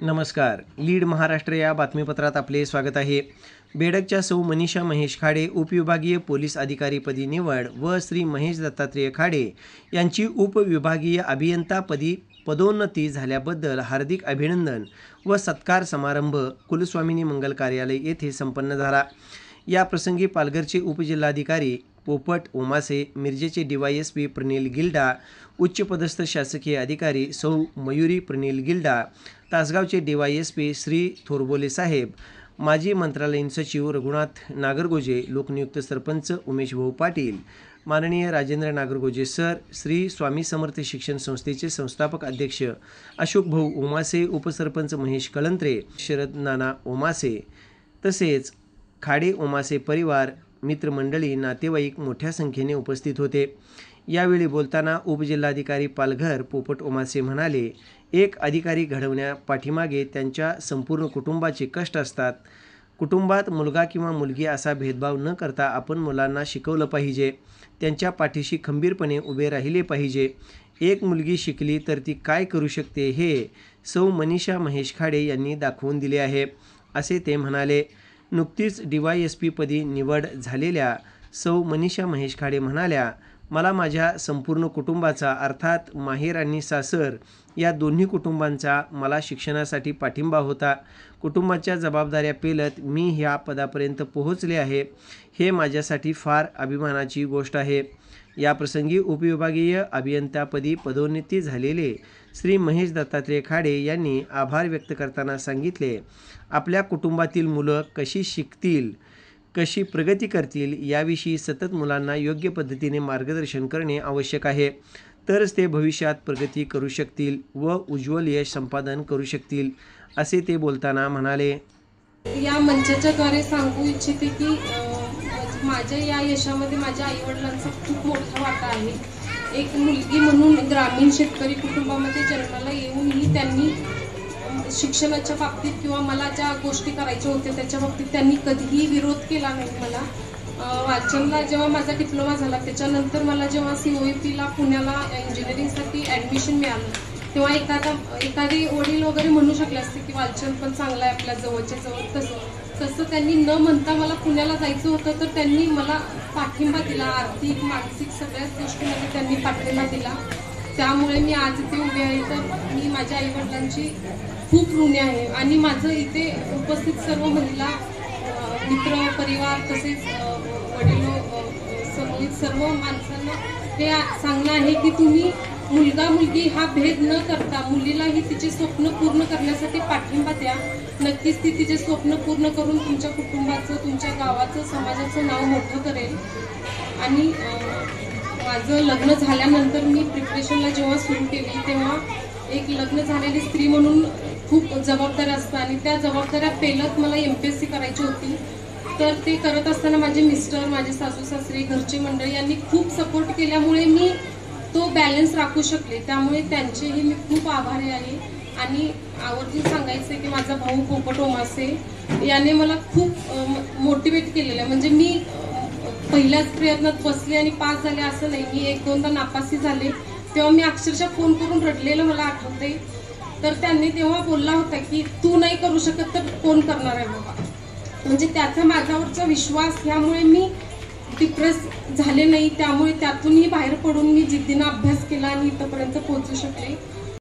नमस्कार. लीड महाराष्ट्र या बातमीपत्रात आपले स्वागत आहे. बेडगच्या सौ मनीषा महेश खाडे उपविभागीय पोलीस अधिकारीपदी निवड व श्री महेश दत्तात्रेय खाडे यांची उपविभागीय अभियंतापदी पदोन्नती झाल्याबद्दल हार्दिक अभिनंदन व सत्कार समारंभ कुलस्वामिनी मंगल कार्यालय येथे संपन्न झाला. या प्रसंगी पालघरचे उपजिल्हाधिकारी पोपट ओमासे, मिरजेचे DYSP प्रनिल गिल्डा, उच्चपदस्थ शासकीय अधिकारी सौ मयुरी प्रनिल गिल्डा, तासगावचे DYSP श्री थोरबोले साहेब, माजी मंत्रालयीन सचिव रघुनाथ नागरगोजे, लोकनियुक्त सरपंच उमेश भाऊ पाटील, माननीय राजेंद्र नागरगोजे सर, श्री स्वामी समर्थ शिक्षण संस्थेचे संस्थापक अध्यक्ष अशोक भाऊ ओमासे, उपसरपंच महेश कळंत्रे, शरद नाना ओमासे तसेच खाडे ओमासे परिवार, मित्रमंडळी, नातेवाईक मोठ्या संख्येने उपस्थित होते. यावेळी बोलताना उपजिल्हाधिकारी पालघर पोपट ओमासे म्हणाले, एक अधिकारी घडवण्यापाठीमागे त्यांच्या संपूर्ण कुटुंबाचे कष्ट असतात. कुटुंबात मुलगा किंवा मुलगी असा भेदभाव न करता आपण मुलांना शिकवलं पाहिजे. त्यांच्या पाठीशी खंबीरपणे उभे राहिले पाहिजे. एक मुलगी शिकली तर ती काय करू शकते हे सौ मनीषा महेश खाडे यांनी दाखवून दिले आहे, असे ते म्हणाले. नुकतीच DYSP पदी निवड झालेल्या सौ मनीषा महेश खाडे म्हणाल्या, मला माझ्या संपूर्ण कुटुंबाचा अर्थात माहेर आणि सासर या दोन्ही कुटुंबांचा मला शिक्षणासाठी पाठिंबा होता. कुटुंबाच्या जबाबदाऱ्या पेलत मी ह्या पदापर्यंत पोहोचले आहे. हे माझ्यासाठी फार अभिमानाची गोष्ट आहे. याप्रसंगी उपविभागीय अभियंतापदी पदोन्नती झालेले श्री महेश दत्तात्रेय खाडे यांनी आभार व्यक्त करताना सांगितले, आपल्या कुटुंबातील मुलं कशी शिकतील, कशी प्रगती करतील याविषयी सतत मुलांना योग्य पद्धतीने मार्गदर्शन करणे आवश्यक आहे. तरच ते भविष्यात प्रगती करू शकतील व उज्ज्वल यश संपादन करू शकतील, असे ते बोलताना म्हणाले. या मंचाच्याद्वारे सांगू इच्छिते की माझ्या या यशामध्ये माझ्या आईवडिलांचा खूप मोठा वाटा आहे. एक मुलगी म्हणून ग्रामीण शेतकरी कुटुंबामध्ये जन्माला येऊनही त्यांनी शिक्षणाच्या बाबतीत किंवा मला ज्या गोष्टी करायच्या होत्या त्याच्या बाबतीत त्यांनी कधीही विरोध केला नाही. मला वाचनला जेव्हा माझा डिप्लोमा झाला त्याच्यानंतर मला जेव्हा COEPला पुण्याला इंजिनिअरिंगसाठी ॲडमिशन मिळालं तेव्हा एखादी वडील वगैरे म्हणू शकले असते की वाचन पण चांगलं आहे आपल्या जवळच्या जवळ, तसं त्यांनी न म्हणता मला पुण्याला जायचं होतं तर त्यांनी मला पाठिंबा दिला. आर्थिक मानसिक सगळ्याच गोष्टींमध्ये त्यांनी पाठिंबा दिला. त्यामुळे मी आज इथे उभी आहे. तर मी माझ्या आईवडिलांची खूप ऋणी आहे आणि माझं इथे उपस्थित सर्व महिला मित्र परिवार तसेच वडील संबंधित सर्व माणसांना हे सांगणं आहे की तुम्ही मुलगा मुलगी हा भेद न करता मुलीलाही तिचे स्वप्न पूर्ण करण्यासाठी पाठिंबा द्या. नक्कीच ती तिचे स्वप्न पूर्ण करून तुमच्या कुटुंबाचं, तुमच्या गावाचं, समाजाचं नाव मोठं करेल. आणि माझं लग्न झाल्यानंतर मी प्रिपरेशनला जेव्हा सुरू केली तेव्हा एक लग्न झालेली स्त्री म्हणून खूप जबाबदाऱ्या असतात आणि त्या जबाबदाऱ्या पेलत मला MPSC करायची होती. तर ते करत असताना माझे मिस्टर, माझे सासू सासरे, घरचे मंडळी यांनी खूप सपोर्ट केल्यामुळे मी तो बॅलन्स राखू शकले. त्यामुळे त्यांचेही मी खूप आभारी आहे. आणि आवर्जून सांगायचं की माझा भाऊ पोपट ओमासे याने मला खूप मोटिवेट केलेलं आहे. म्हणजे मी पहिल्याच प्रयत्नात बसले आणि पास झाले असं नाही. मी 1-2दा नापासी झाले तेव्हा मी अक्षरशः फोन करून रडलेलं मला आठवते. तर त्यांनी तेव्हा बोलला होता की तू नाही करू शकत तर कोण करणार आहे बाबा. म्हणजे त्याचा माझ्यावरचा विश्वास ह्यामुळे मी डिप्रेस झाले नाही. त्यामुळे त्यातूनही बाहेर पडून मी जिद्दीनं अभ्यास केला आणि इथंपर्यंत पोहोचू शकले.